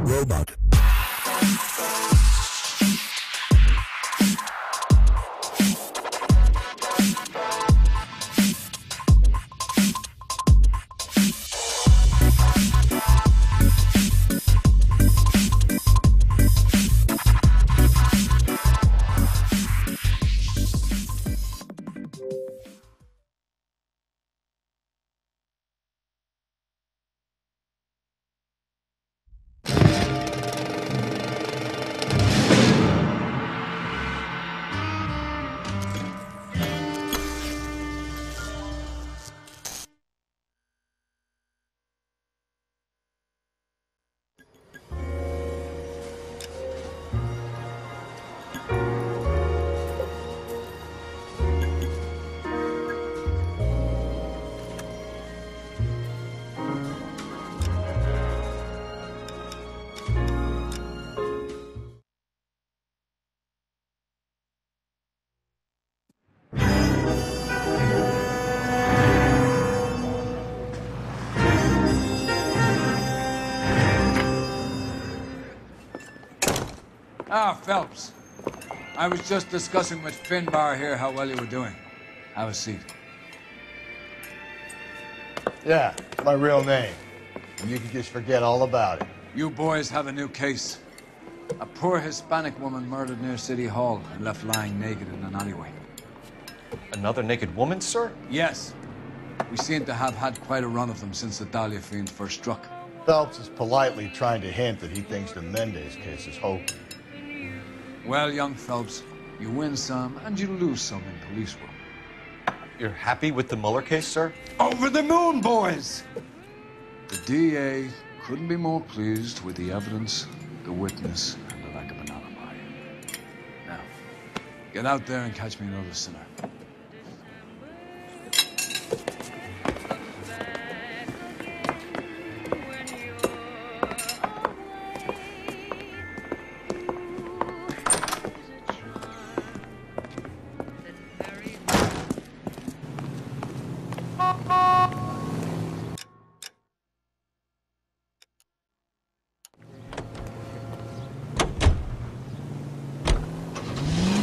Robot. Ah, Phelps. I was just discussing with Finbar here how well you were doing. Have a seat. Yeah, it's my real name. And you can just forget all about it. You boys have a new case. A poor Hispanic woman murdered near City Hall and left lying naked in an alleyway. Another naked woman, sir? Yes. We seem to have had quite a run of them since the Dahlia fiend first struck. Phelps is politely trying to hint that he thinks the Mendez case is hopeless. Well, young Phelps, you win some and you lose some in police work. You're happy with the Mueller case, sir? Over the moon, boys! The DA couldn't be more pleased with the evidence, the witness, and the lack of an alibi. Now, get out there and catch me another sinner.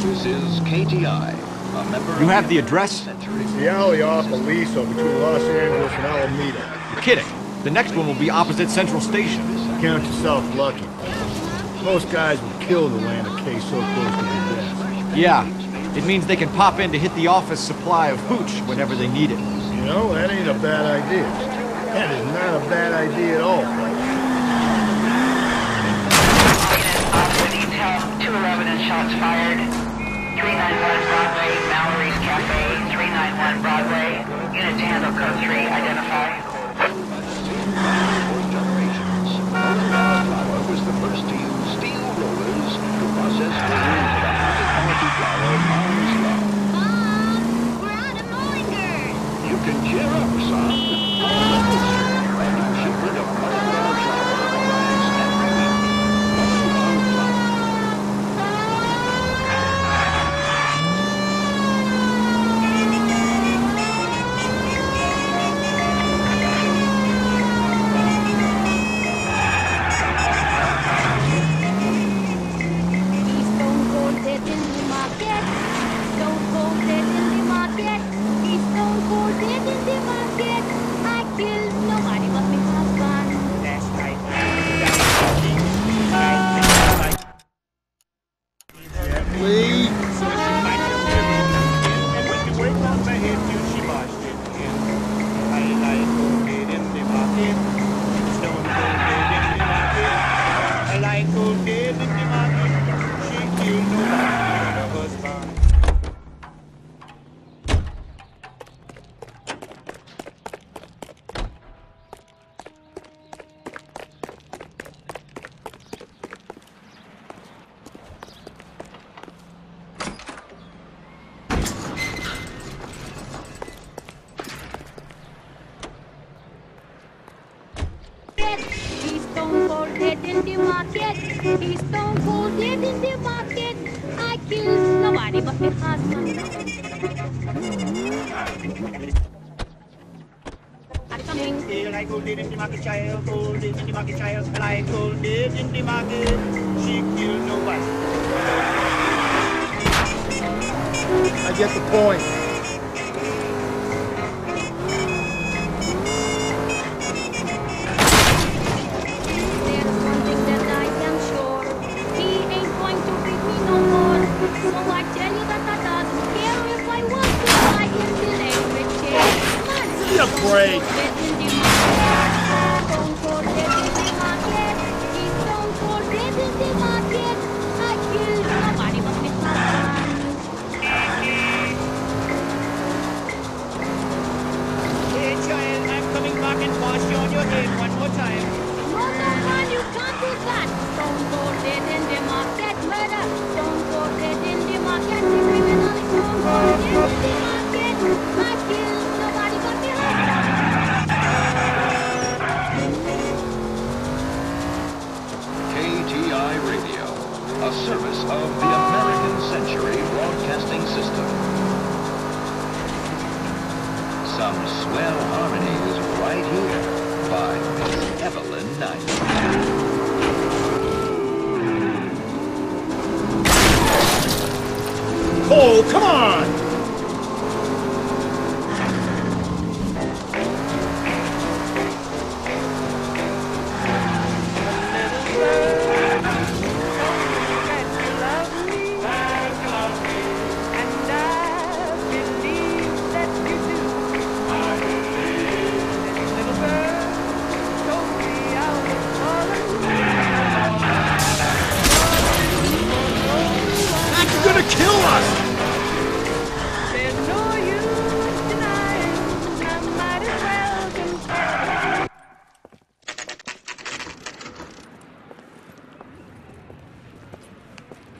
This is KTI, a member You have the address? It's the alley off Aliso between Los Angeles and Alameda. You're kidding. The next one will be opposite Central Station. Count yourself lucky. Most guys would kill to land a case so close to their desk. Yeah, it means they can pop in to hit the office supply of hooch whenever they need it. You know, that ain't a bad idea. That is not a bad idea at all. Officer detail, 211 and shots fired. 391 Broadway, Mallory's Cafe, 391 Broadway. Unit to handle code 3, identify. For generations, Flour was the first to use steel rollers to process grains of a high-quality flour miles long. Mom, we're out of mowing dirt. You can cheer up, son. Random shipment of flour arrives every week. He's stone cold dead in the market. He's stone cold dead in the market. I killed nobody but my husband. I coming. Like old lady in the market child, old lady in the market child, like old lady in the market, she killed nobody. I get the point. There's one thing that I am sure. He ain't going to beat me no more. So I tell you that I doesn't care if I want to fly in the electric chair. Give me a break. Stone cold dead in the market. He's stone cold dead in the market. I killed nobody but Mr. Sun. Hey child, I'm coming back and wash you on your head one more time. No, man, you can't do that. Stone cold dead in the market. Murder. Stone cold dead in the market. The criminal is stone cold dead in the market. I killed nobody but me. KTI Radio, a service of the American Century Broadcasting System. Some swell harmonies right here by Miss Evelyn Knight. Oh, come on! You're gonna kill us!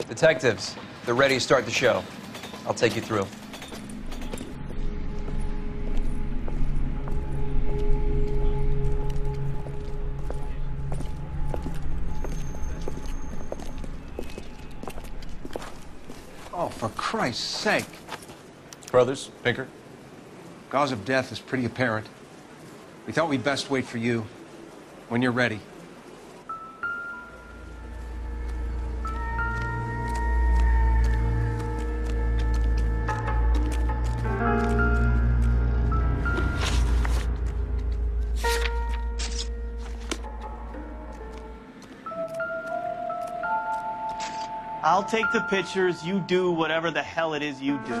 Detectives, they're ready to start the show. I'll take you through. Oh, for Christ's sake. Brothers, Pinker? Cause of death is pretty apparent. We thought we'd best wait for you when you're ready. I'll take the pictures, you do whatever the hell it is you do.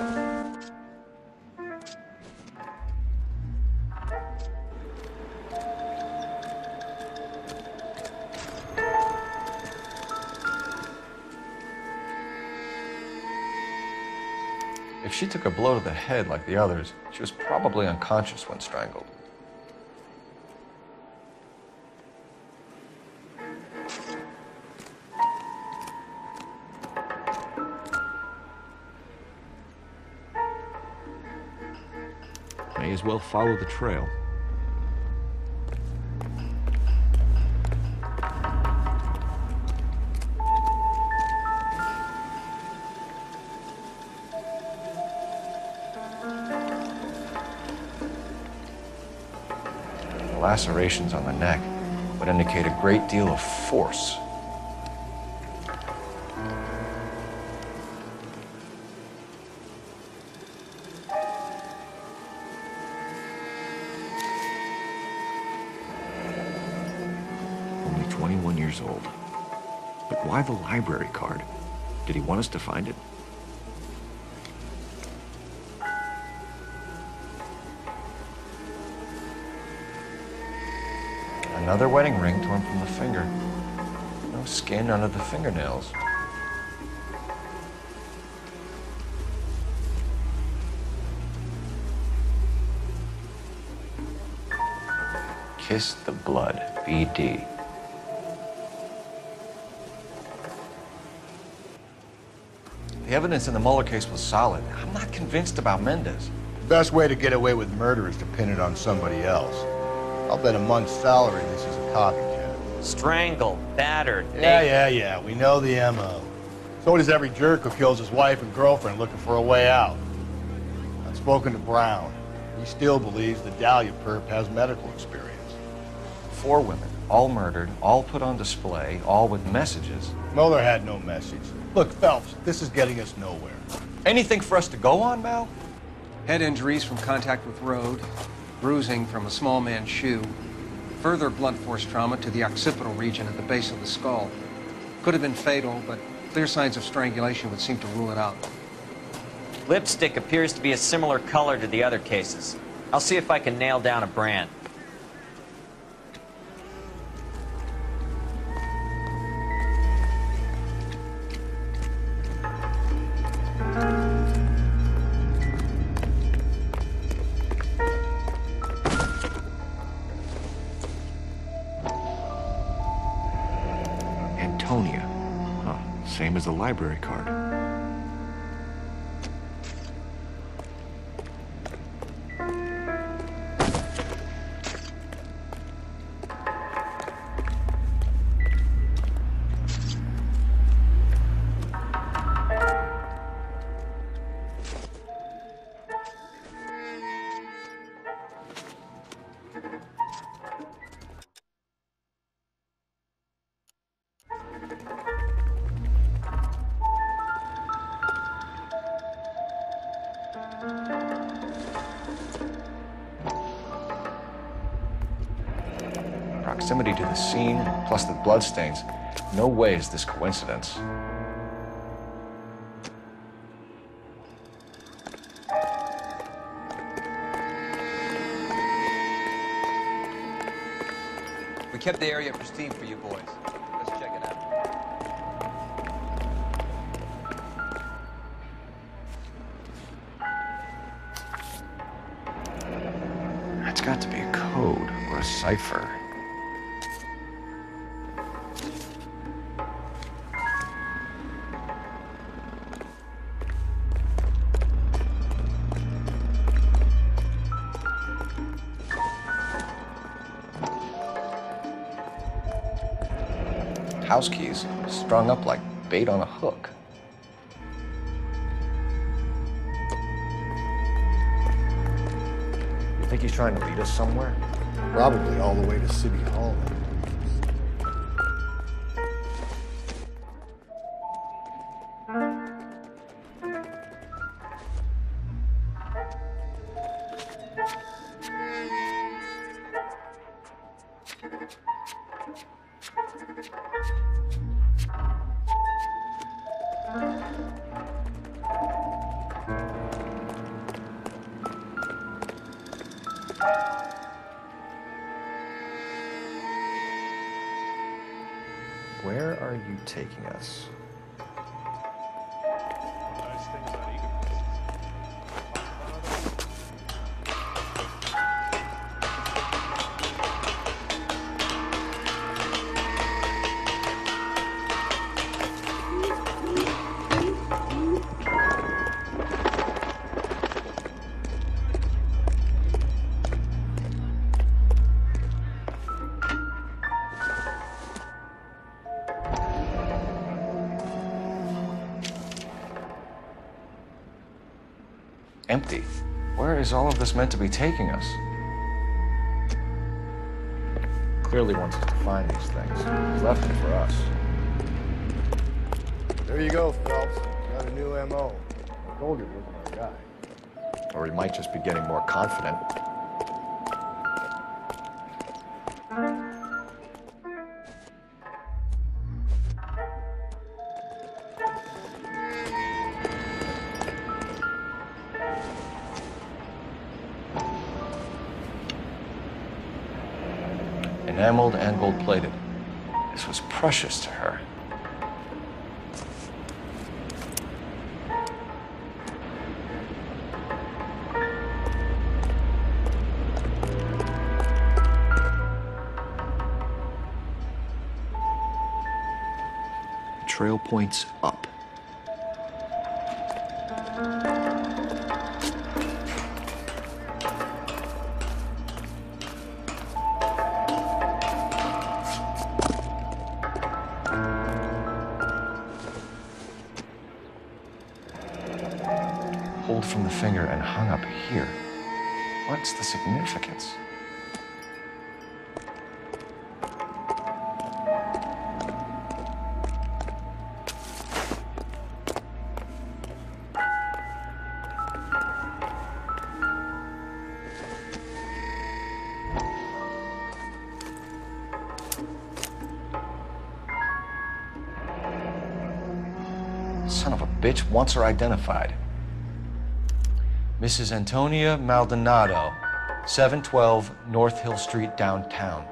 If she took a blow to the head like the others, she was probably unconscious when strangled. May as well follow the trail. The lacerations on the neck would indicate a great deal of force. Only 21 years old. But why the library card? Did he want us to find it? Another wedding ring torn from the finger. No skin under the fingernails. Kiss the blood, BD. The evidence in the Mueller case was solid. I'm not convinced about Mendez. The best way to get away with murder is to pin it on somebody else. I'll bet a month's salary this is a copycat. Strangled, battered, Yeah, we know the M.O. So does every jerk who kills his wife and girlfriend looking for a way out. I've spoken to Brown. He still believes the Dahlia perp has medical experience. 4 women, all murdered, all put on display, all with messages. Mueller had no message. Look, Phelps, this is getting us nowhere. Anything for us to go on, Mal? Head injuries from contact with road, bruising from a small man's shoe, further blunt force trauma to the occipital region at the base of the skull. Could have been fatal, but clear signs of strangulation would seem to rule it out. Lipstick appears to be a similar color to the other cases. I'll see if I can nail down a brand. Antonia. Huh, same as the library card. Proximity to the scene, plus the bloodstains. No way is this coincidence. We kept the area pristine for you boys. Let's check it out. That's got to be a code or a cipher. House keys strung up like bait on a hook. You think he's trying to lead us somewhere? Probably all the way to City Hall. Where are you taking us? Empty. Where is all of this meant to be taking us? Clearly wants us to find these things. He's left them for us. There you go, Phelps. Got a new M.O. I told you it wasn't our guy. Or he might just be getting more confident. Enameled and gold-plated. This was precious to her. Trail points up. Pulled from the finger and hung up here. What's the significance? Son of a bitch wants her identified. Mrs. Antonia Maldonado, 712 North Hill Street, downtown.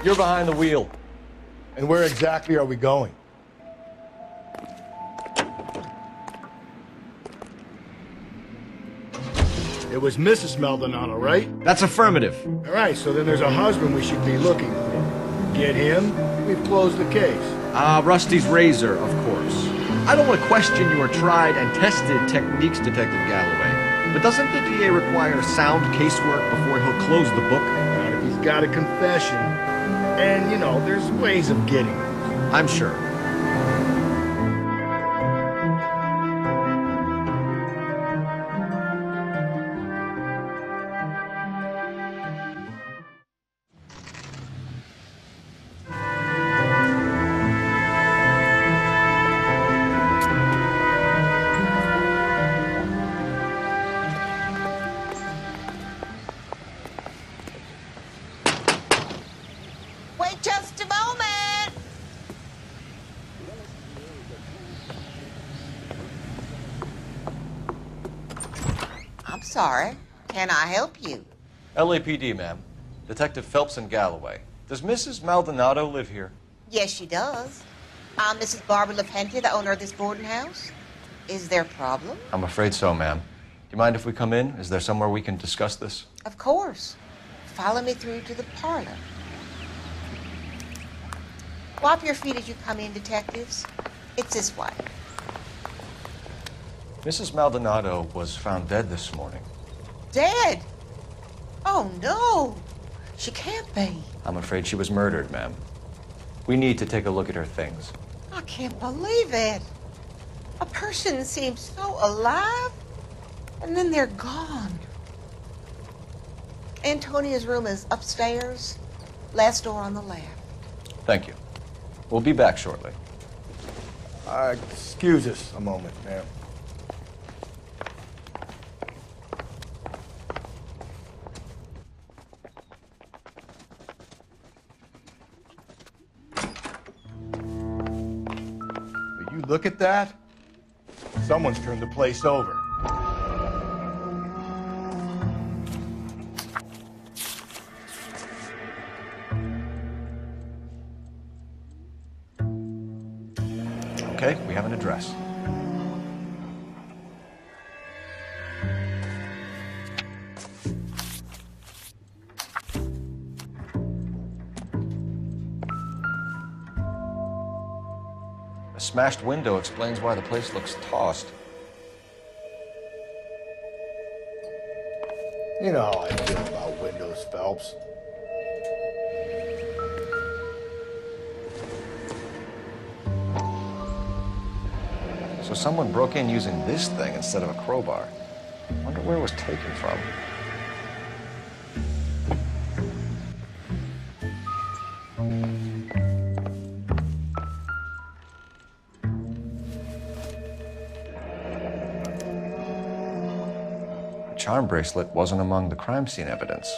You're behind the wheel. And where exactly are we going? It was Mrs. Maldonado, right? That's affirmative. All right, so then there's a husband we should be looking for. Get him, we've closed the case. Rusty's razor, of course. I don't want to question your tried and tested techniques, Detective Galloway. But doesn't the DA require sound casework before he'll close the book? Not if he's got a confession. And, you know, there's ways of getting it. I'm sure. Wait just a moment! I'm sorry. Can I help you? LAPD, ma'am. Detective Phelps and Galloway. Does Mrs. Maldonado live here? Yes, she does. I'm Mrs. Barbara LaPente, the owner of this boarding house. Is there a problem? I'm afraid so, ma'am. Do you mind if we come in? Is there somewhere we can discuss this? Of course. Follow me through to the parlor. Wipe your feet as you come in, detectives. It's this way. Mrs. Maldonado was found dead this morning. Dead? Oh, no. She can't be. I'm afraid she was murdered, ma'am. We need to take a look at her things. I can't believe it. A person seems so alive, and then they're gone. Antonia's room is upstairs, last door on the left. Thank you. We'll be back shortly. Excuse us a moment, ma'am. Will you look at that? Someone's turned the place over. Okay, we have an address. A smashed window explains why the place looks tossed. You know how I feel about windows, Phelps. So someone broke in using this thing instead of a crowbar. Wonder where it was taken from. The charm bracelet wasn't among the crime scene evidence.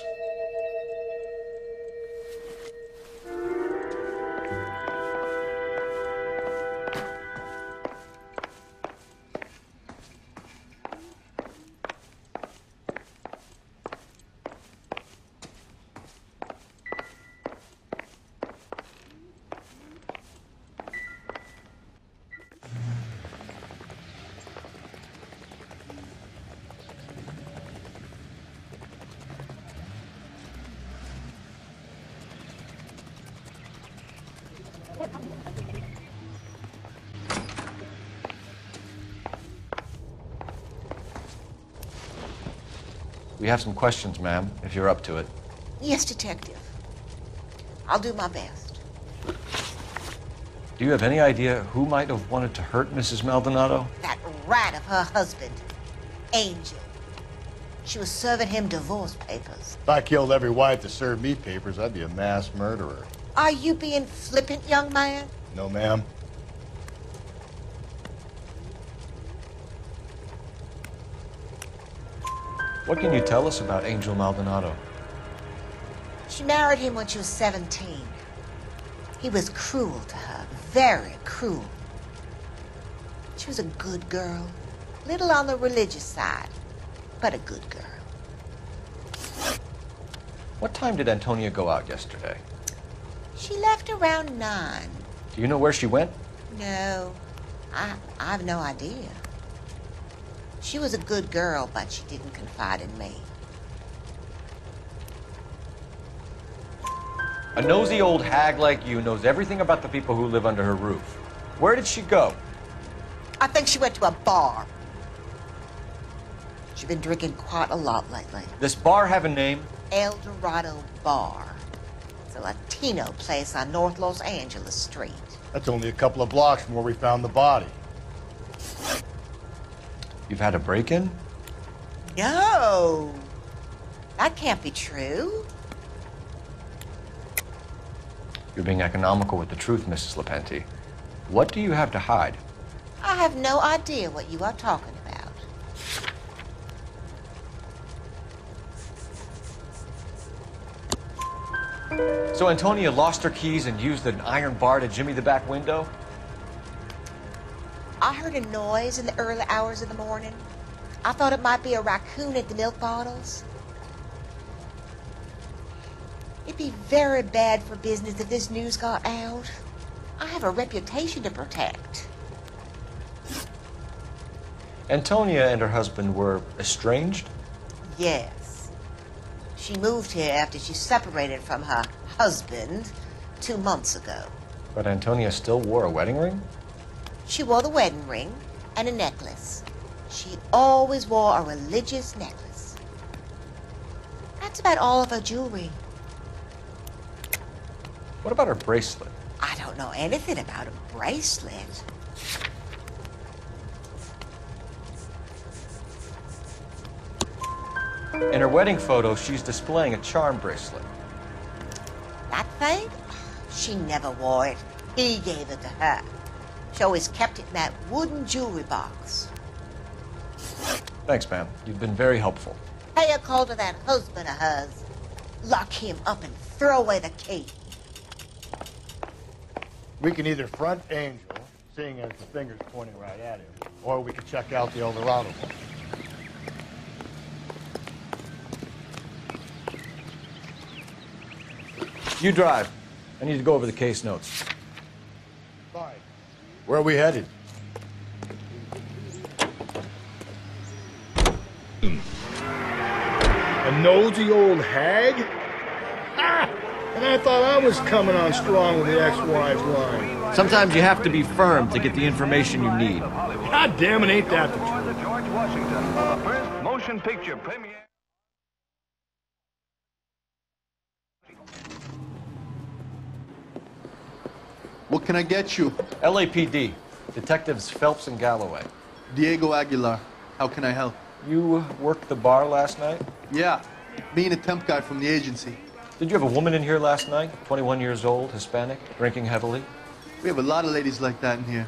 We have some questions, ma'am, if you're up to it. Yes, Detective. I'll do my best. Do you have any idea who might have wanted to hurt Mrs. Maldonado? That rat of her husband, Angel. She was serving him divorce papers. If I killed every wife to serve me papers, I'd be a mass murderer. Are you being flippant, young man? No, ma'am. What can you tell us about Angel Maldonado? She married him when she was 17. He was cruel to her, very cruel. She was a good girl, little on the religious side, but a good girl. What time did Antonia go out yesterday? She left around 9. Do you know where she went? No, I've no idea. She was a good girl, but she didn't confide in me. A nosy old hag like you knows everything about the people who live under her roof. Where did she go? I think she went to a bar. She's been drinking quite a lot lately. This bar have a name? El Dorado Bar. It's a Latino place on North Los Angeles Street. That's only a couple of blocks from where we found the body. You've had a break-in? No. That can't be true. You're being economical with the truth, Mrs. Lepenti. What do you have to hide? I have no idea what you are talking about. So Antonia lost her keys and used an iron bar to jimmy the back window? I heard a noise in the early hours of the morning. I thought it might be a raccoon at the milk bottles. It'd be very bad for business if this news got out. I have a reputation to protect. Antonia and her husband were estranged? Yes. She moved here after she separated from her husband 2 months ago. But Antonia still wore a wedding ring? She wore the wedding ring and a necklace. She always wore a religious necklace. That's about all of her jewelry. What about her bracelet? I don't know anything about a bracelet. In her wedding photo, she's displaying a charm bracelet. That thing? She never wore it. He gave it to her. She always kept it in that wooden jewelry box. Thanks, ma'am. You've been very helpful. Pay a call to that husband of hers. Lock him up and throw away the key. We can either front Angel, seeing as the finger's pointing right at him, or we can check out the El Dorado one. You drive. I need to go over the case notes. Fine. Where are we headed? A nosy old hag? Ha! And I thought I was coming on strong with the ex-wives line. Sometimes you have to be firm to get the information you need. God damn it, ain't that the truth? George Washington for the first motion picture premiere. What can I get you? LAPD. Detectives Phelps and Galloway. Diego Aguilar. How can I help? You worked the bar last night? Yeah. Me and a temp guy from the agency. Did you have a woman in here last night? 21 years old, Hispanic, drinking heavily? We have a lot of ladies like that in here.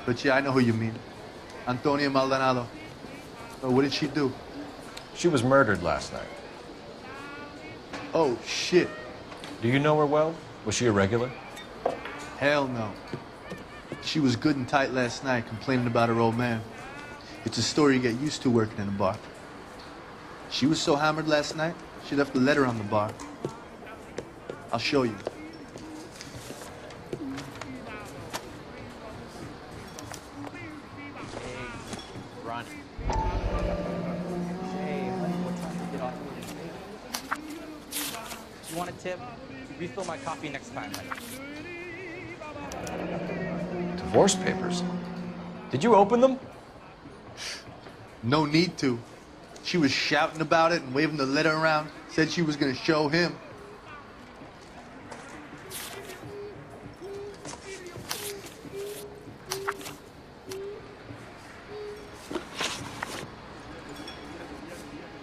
But yeah, I know who you mean. Antonia Maldonado. Oh, what did she do? She was murdered last night. Oh, shit. Do you know her well? Was she a regular? Hell no. She was good and tight last night, complaining about her old man. It's a story you get used to working in a bar. She was so hammered last night, she left a letter on the bar. I'll show you. Run. Hey, honey, what time to get off here? You want a tip? Refill my coffee next time, honey. Divorce papers. Did you open them? No need to. She was shouting about it and waving the letter around. Said she was gonna show him.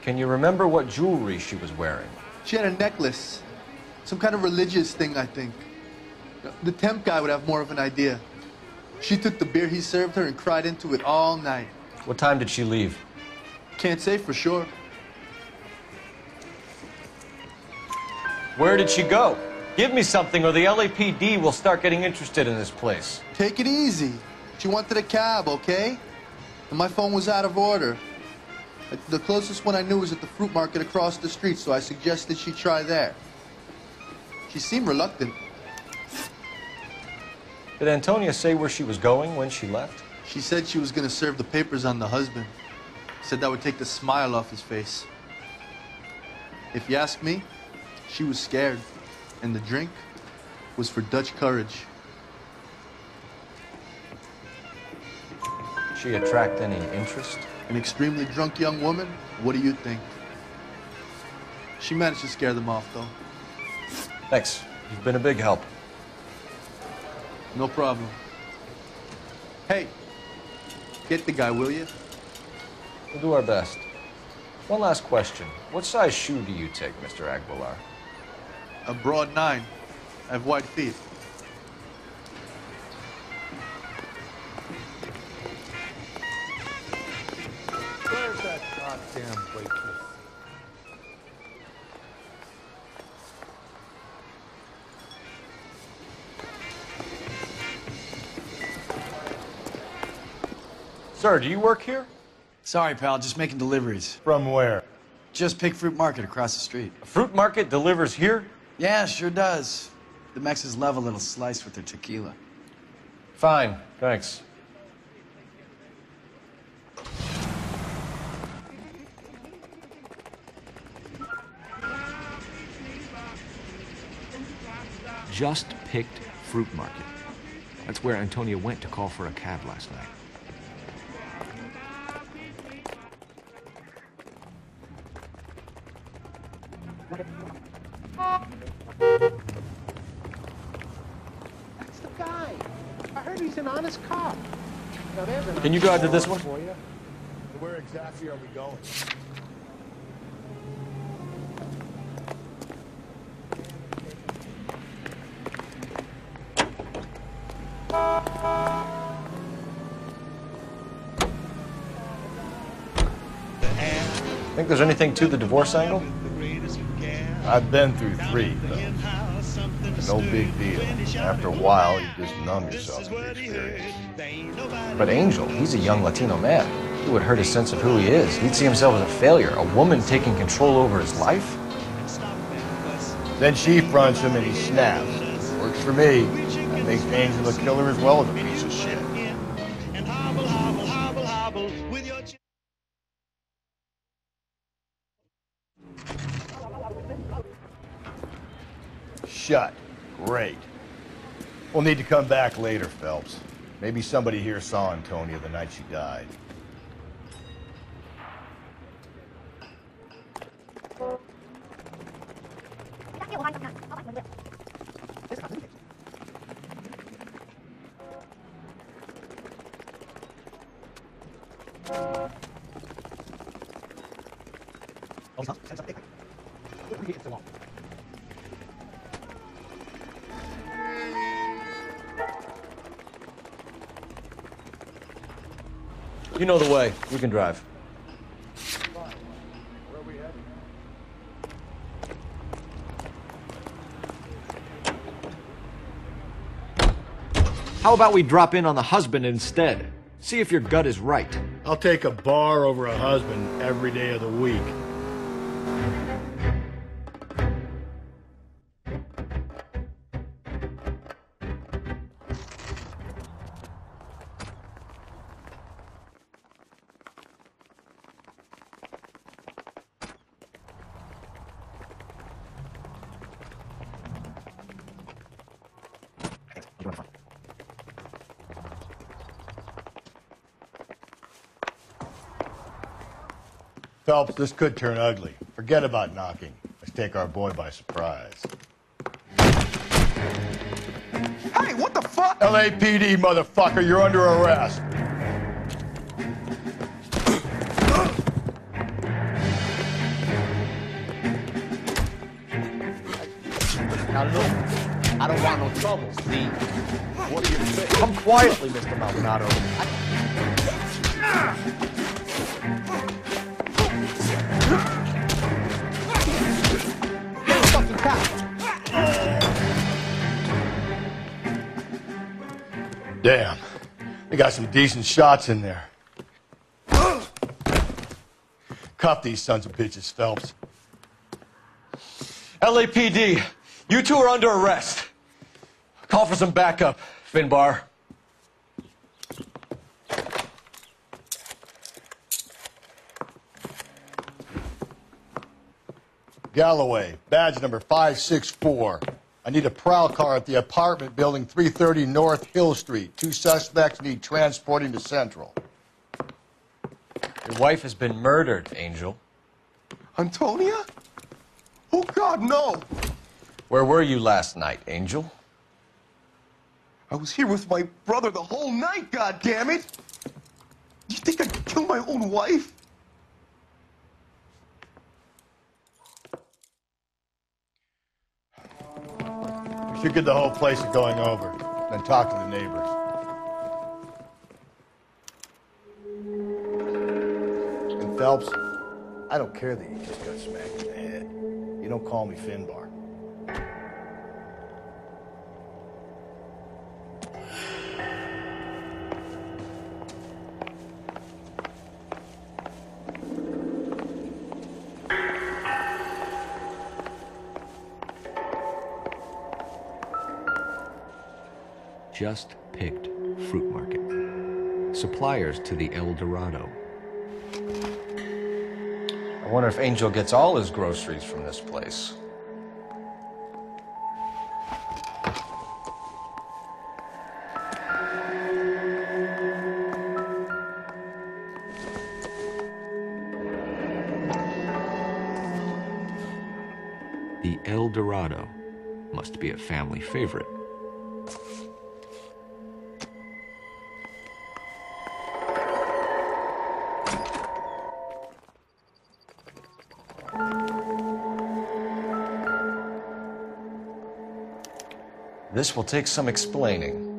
Can you remember what jewelry she was wearing? She had a necklace. Some kind of religious thing, I think. The temp guy would have more of an idea. She took the beer he served her and cried into it all night. What time did she leave? Can't say for sure. Where did she go? Give me something or the LAPD will start getting interested in this place. Take it easy. She wanted a cab, okay? And my phone was out of order. The closest one I knew was at the fruit market across the street, so I suggested she try there. She seemed reluctant. Did Antonia say where she was going when she left? She said she was going to serve the papers on the husband. Said that would take the smile off his face. If you ask me, she was scared. And the drink was for Dutch courage. She attract any interest? An extremely drunk young woman? What do you think? She managed to scare them off, though. Thanks. You've been a big help. No problem. Hey, get the guy, will you? We'll do our best. One last question. What size shoe do you take, Mr. Aguilar? A broad 9. I have wide feet. Where's that goddamn waitress? Sir, do you work here? Sorry, pal, just making deliveries. From where? Just Pig Fruit Market across the street. A fruit market delivers here? Yeah, sure does. The Mexes love a little slice with their tequila. Fine, thanks. Just picked Fruit Market. That's where Antonia went to call for a cab last night. That's the guy. I heard he's an honest cop. Now, there's an Can you drive to this one? for you. Where exactly are we going? Think there's anything to the divorce angle? I've been through 3, though. No big deal. After a while, you just numb yourself to the experience. But Angel, he's a young Latino man. It would hurt his sense of who he is. He'd see himself as a failure. A woman taking control over his life? Then she fronts him and he snaps. Works for me. That makes Angel a killer as well as a piece of shit. Shut. Great. We'll need to come back later, Phelps. Maybe somebody here saw Antonia the night she died. You know the way. You can drive. How about we drop in on the husband instead? See if your gut is right. I'll take a bar over a husband every day of the week. Phelps, this could turn ugly. Forget about knocking. Let's take our boy by surprise. Hey, what the fuck? LAPD, motherfucker, you're under arrest. Now look, I don't want no trouble, Steve. What do you say? Come quietly, Mr. Maldonado. Get the fucking cop. Damn, they got some decent shots in there. Cuff these sons of bitches, Phelps. LAPD, you two are under arrest. Call for some backup, Finbar. Galloway, badge number 564. I need a prowl car at the apartment building 330 North Hill Street. 2 suspects need transporting to Central. Your wife has been murdered, Angel. Antonia? Oh, God, no. Where were you last night, Angel? I was here with my brother the whole night, goddammit! You think I'd kill my own wife? We should get the whole place going over, then talk to the neighbors. And Phelps, I don't care that you just got smacked in the head. You don't call me Finbar. Just picked fruit market. Suppliers to the El Dorado. I wonder if Angel gets all his groceries from this place. The El Dorado must be a family favorite. This will take some explaining.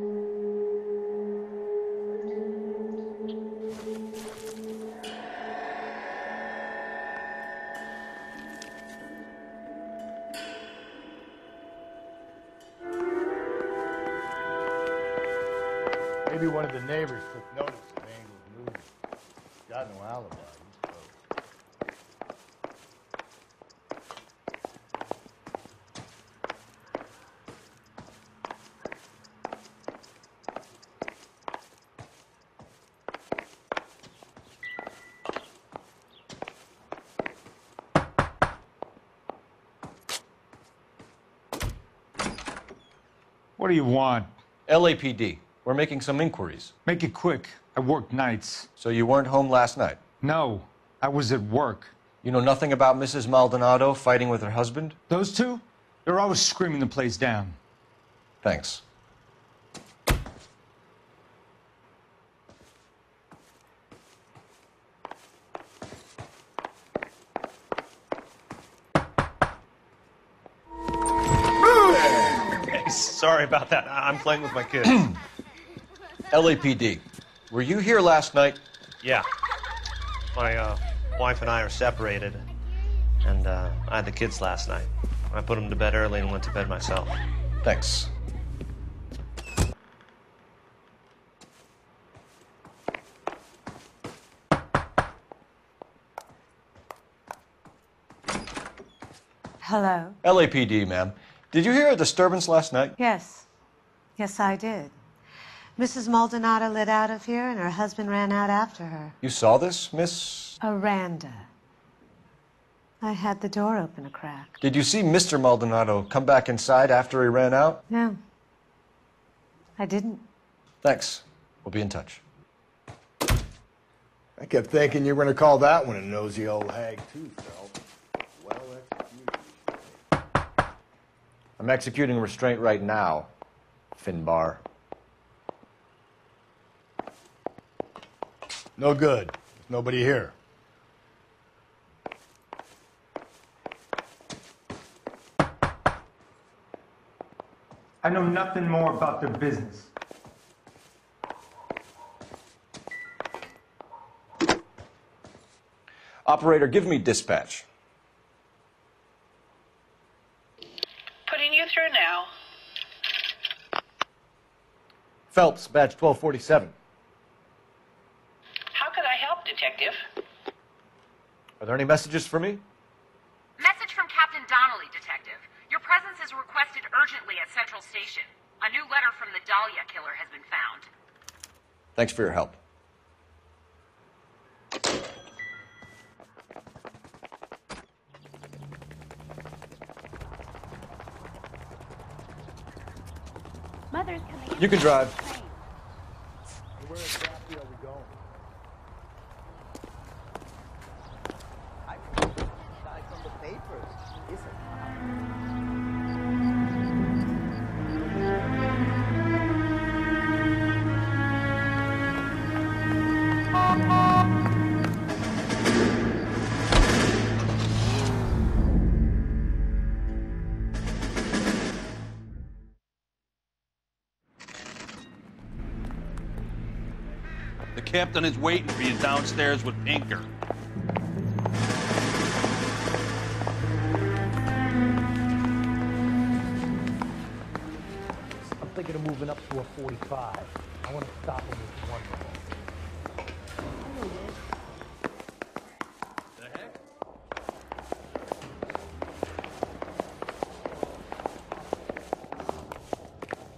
Maybe one of the neighbors took notice of Angel's moving. He's got no alibi. He's closed. What do you want? LAPD. We're making some inquiries. Make it quick. I work nights. So you weren't home last night? No, I was at work. You know nothing about Mrs. Maldonado fighting with her husband? Those two? They're always screaming the place down. Thanks. Sorry about that. I'm playing with my kids. LAPD. Were you here last night? Yeah. My wife and I are separated, and I had the kids last night. I put them to bed early and went to bed myself. Thanks. Hello? LAPD, ma'am. Did you hear a disturbance last night? Yes. Yes, I did. Mrs. Maldonado lit out of here, and her husband ran out after her. You saw this, Miss? Aranda. I had the door open a crack. Did you see Mr. Maldonado come back inside after he ran out? No. I didn't. Thanks. We'll be in touch. I kept thinking you were going to call that one a nosy old hag, too, Phelps. Well executed. I'm executing restraint right now, Finbar. No good. There's nobody here. I know nothing more about their business. Operator, give me dispatch. Putting you through now. Phelps, badge 1247. How could I help, Detective? Are there any messages for me? Message from Captain Donnelly, Detective. Your presence is requested urgently at Central Station. A new letter from the Dahlia killer has been found. Thanks for your help. Mother's coming. You can drive. Where exactly are we going? It's on the papers, isn't it? The captain is waiting for you downstairs with Pinker. I'm thinking of moving up to a 45. I want to stop him with one more.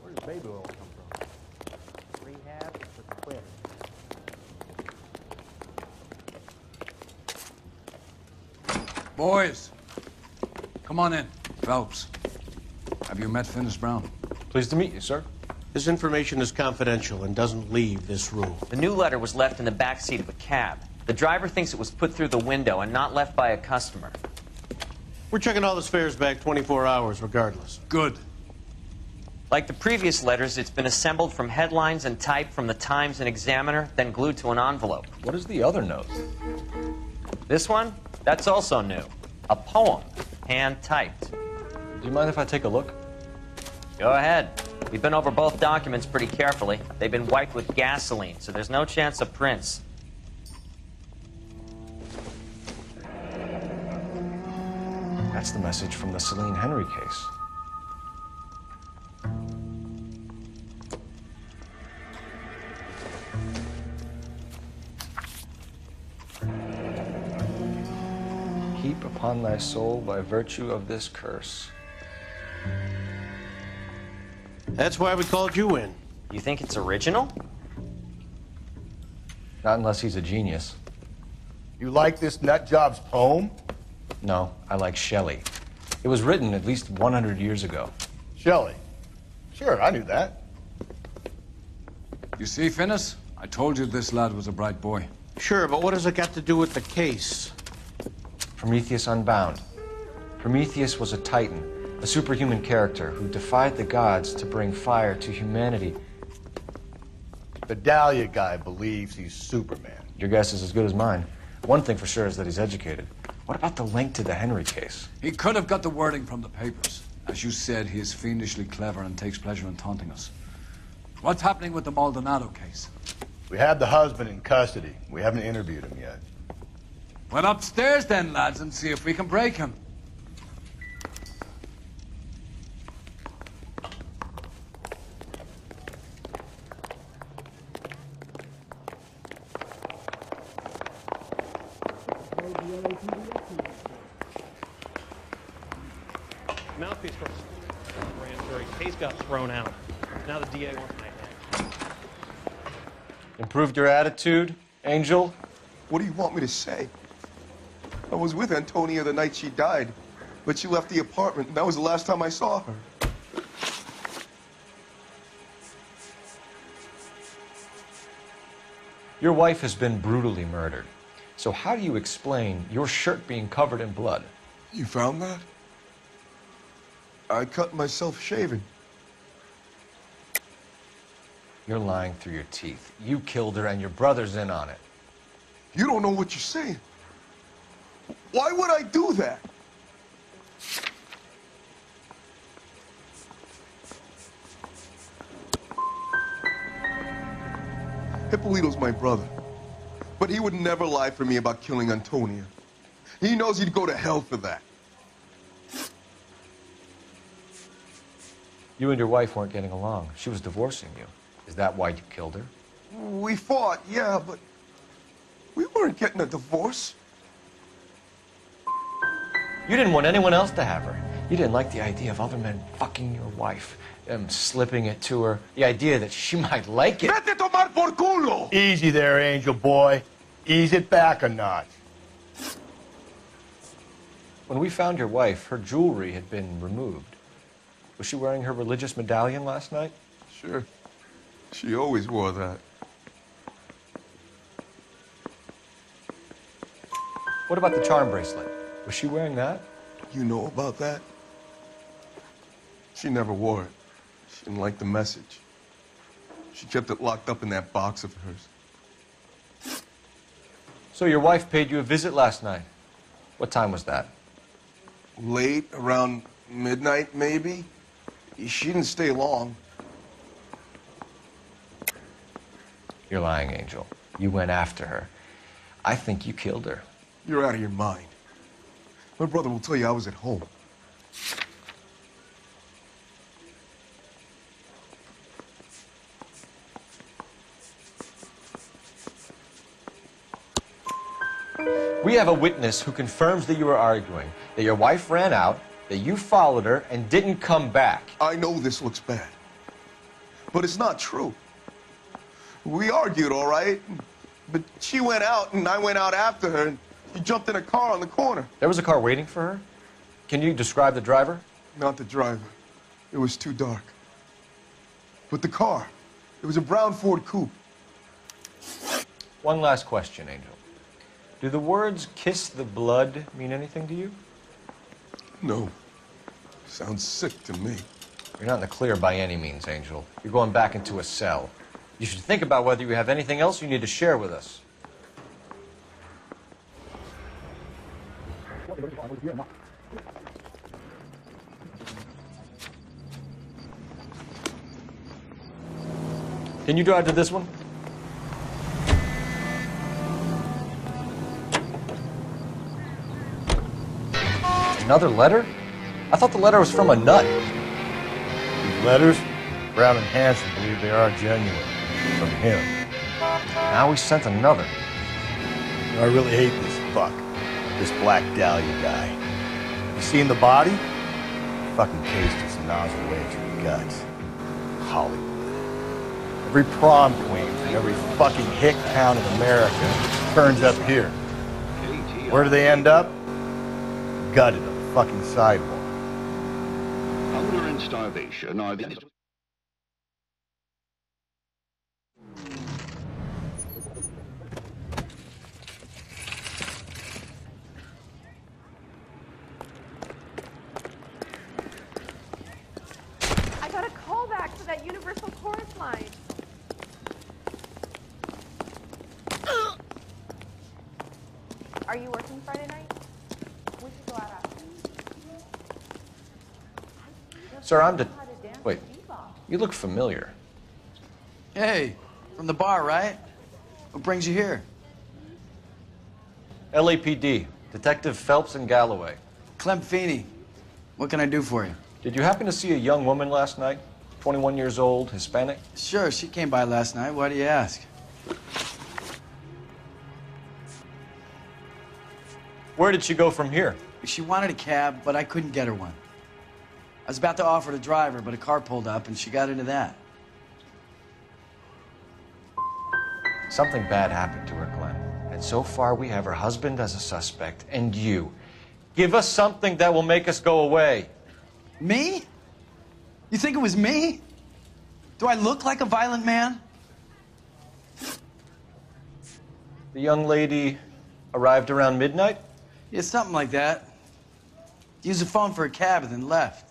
Where does baby oil come from? Rehab for quit. Boys, come on in. Phelps, have you met Finis Brown? Pleased to meet you, sir. This information is confidential and doesn't leave this room. The new letter was left in the back seat of a cab. The driver thinks it was put through the window and not left by a customer. We're checking all this fares back 24 hours regardless. Good. Like the previous letters, it's been assembled from headlines and typed from the Times and Examiner, then glued to an envelope. What is the other note? This one? That's also new. A poem, hand-typed. Do you mind if I take a look? Go ahead. We've been over both documents pretty carefully. They've been wiped with gasoline, so there's no chance of prints. That's the message from the Celine Henry case. Heap upon thy soul by virtue of this curse. That's why we called you in. You think it's original? Not unless he's a genius. You like this nutjob's poem? No, I like Shelley. It was written at least 100 years ago. Shelley? Sure, I knew that. You see, Finis? I told you this lad was a bright boy. Sure, but what has it got to do with the case? Prometheus Unbound. Prometheus was a titan, a superhuman character who defied the gods to bring fire to humanity. The Dahlia guy believes he's Superman. Your guess is as good as mine. One thing for sure is that he's educated. What about the link to the Henry case? He could have got the wording from the papers. As you said, he is fiendishly clever and takes pleasure in taunting us. What's happening with the Maldonado case? We have the husband in custody. We haven't interviewed him yet. Well, upstairs then, lads, and see if we can break him. Mouthpiece from grand jury. Case got thrown out. Now the DA wants my head. Improved your attitude, Angel? What do you want me to say? I was with Antonia the night she died, but she left the apartment, and that was the last time I saw her. Your wife has been brutally murdered. So how do you explain your shirt being covered in blood? You found that? I cut myself shaving. You're lying through your teeth. You killed her and your brother's in on it. You don't know what you're saying. Why would I do that? Hippolito's my brother. But he would never lie for me about killing Antonia. He knows he'd go to hell for that. You and your wife weren't getting along. She was divorcing you. Is that why you killed her? We fought, yeah, but we weren't getting a divorce. You didn't want anyone else to have her. You didn't like the idea of other men fucking your wife, slipping it to her, the idea that she might like it. Vete a tomar por culo! Easy there, Angel Boy. Ease it back a notch. When we found your wife, her jewelry had been removed. Was she wearing her religious medallion last night? Sure. She always wore that. What about the charm bracelet? Was she wearing that? You know about that? She never wore it. She didn't like the message. She kept it locked up in that box of hers. So your wife paid you a visit last night. What time was that? Late, around midnight, maybe. She didn't stay long. You're lying, Angel. You went after her. I think you killed her. You're out of your mind. My brother will tell you I was at home. We have a witness who confirms that you were arguing, that your wife ran out, that you followed her and didn't come back. I know this looks bad, but it's not true. We argued, all right, but she went out and I went out after her and she jumped in a car on the corner. There was a car waiting for her? Can you describe the driver? Not the driver. It was too dark. But the car, it was a brown Ford coupe. One last question, Angel. Do the words "kiss the blood" mean anything to you? No. Sounds sick to me. You're not in the clear by any means, Angel. You're going back into a cell. You should think about whether you have anything else you need to share with us. Can you drive to this one? Another letter? I thought the letter was from a nut. These letters, Brown and Hanson believe they are genuine. From him. Now he sent another. You know, I really hate this fuck. This Black Dahlia guy. You seen the body? Fucking cased his nozzle way through the guts. Hollywood. Every prom queen from every fucking hick town in America turns up here. Where do they end up? Gutted on the fucking sidewalk. Hunger and starvation are the... I got a call back for that Universal Chorus line. Are you working Friday night? We should go out after. Sir, Wait, you look familiar. Hey, from the bar, right? What brings you here? LAPD, Detective Phelps and Galloway. Clem Feeney. What can I do for you? Did you happen to see a young woman last night? 21 years old, Hispanic? Sure, she came by last night. Why do you ask? Where did she go from here? She wanted a cab, but I couldn't get her one. I was about to offer to drive her, but a car pulled up and she got into that. Something bad happened to her, Clem. And so far we have her husband as a suspect, and you. Give us something that will make us go away. Me? You think it was me? Do I look like a violent man? The young lady arrived around midnight? Yeah, something like that. Used the phone for a cab and then left.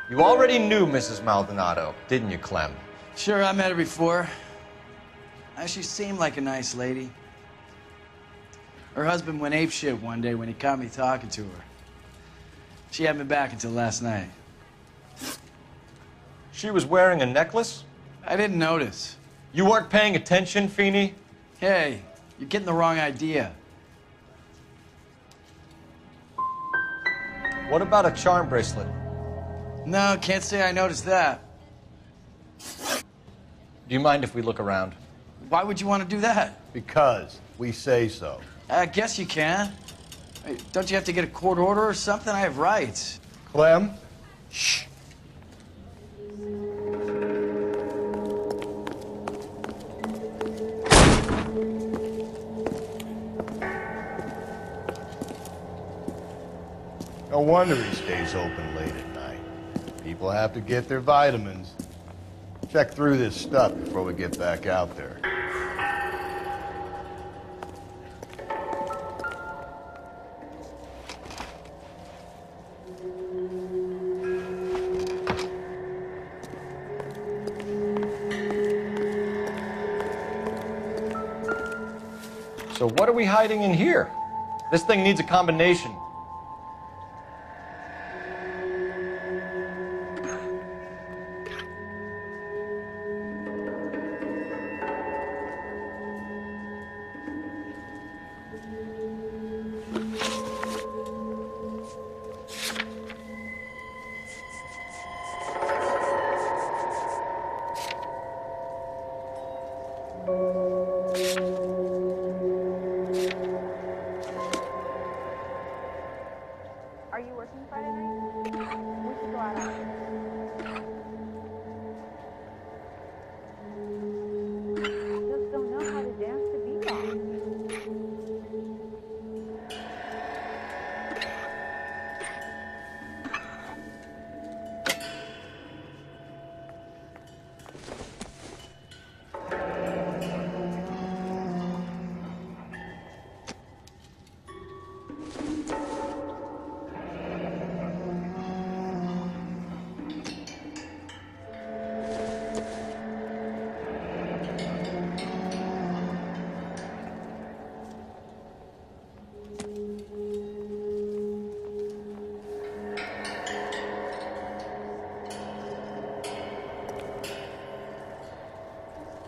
You already knew Mrs. Maldonado, didn't you, Clem? Sure, I met her before. She seemed like a nice lady. Her husband went apeshit one day when he caught me talking to her. She had me back until last night. She was wearing a necklace? I didn't notice. You weren't paying attention, Feeney? Hey, you're getting the wrong idea. What about a charm bracelet? No, can't say I noticed that. Do you mind if we look around? Why would you want to do that? Because we say so. I guess you can. Hey, don't you have to get a court order or something? I have rights. Clem? Shh. No wonder he stays open late at night. People have to get their vitamins. Check through this stuff before we get back out there. So what are we hiding in here? This thing needs a combination. Are you working Friday night? We should go out after. Just don't know how to dance to bebop.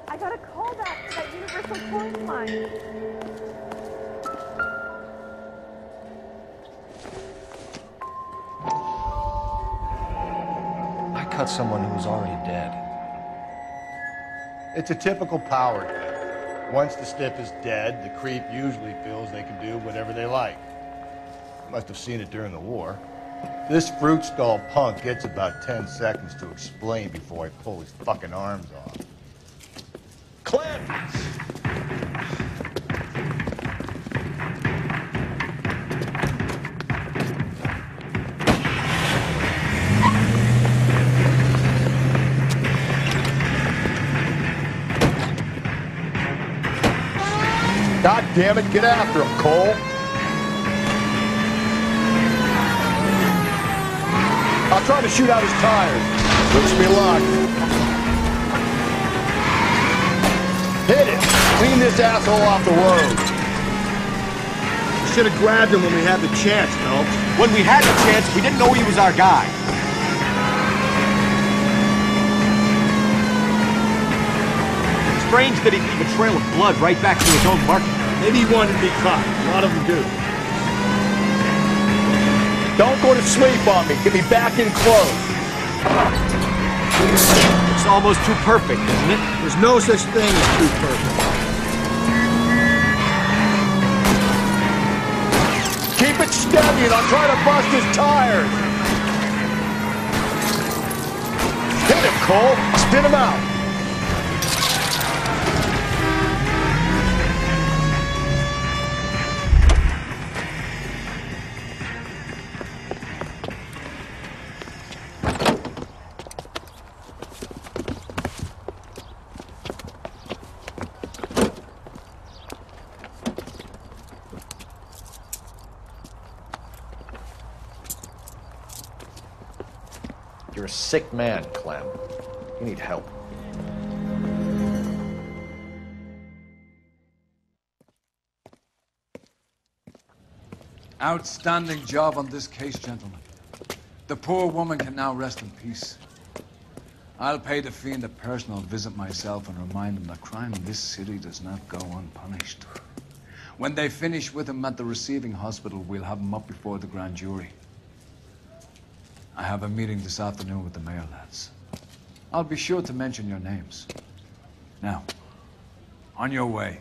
I got a call back to that Universal Clothesline. I cut someone who was already dead. It's a typical power trip. Once the stiff is dead, the creep usually feels they can do whatever they like. Must have seen it during the war. This fruit stall punk gets about 10 seconds to explain before I pull his fucking arms off. Clem! God damn it, get after him, Cole. I'll try to shoot out his tires. Wish me luck. Hit it! Clean this asshole off the road. You should have grabbed him when we had the chance, Phelps. When we had the chance, we didn't know he was our guy. Strange that he'd leave a trail of blood right back to his own market. Maybe he wanted to be caught. A lot of them do. Don't go to sleep on me. Get me back in close. It's almost too perfect, isn't it? There's no such thing as too perfect. Keep it steady and I'll try to bust his tires. Hit him, Cole. Spin him out. You're a sick man, Clem. You need help. Outstanding job on this case, gentlemen. The poor woman can now rest in peace. I'll pay the fiend a personal visit myself and remind him that crime in this city does not go unpunished. When they finish with him at the receiving hospital, we'll have him up before the grand jury. I have a meeting this afternoon with the mayor, lads. I'll be sure to mention your names. Now, on your way.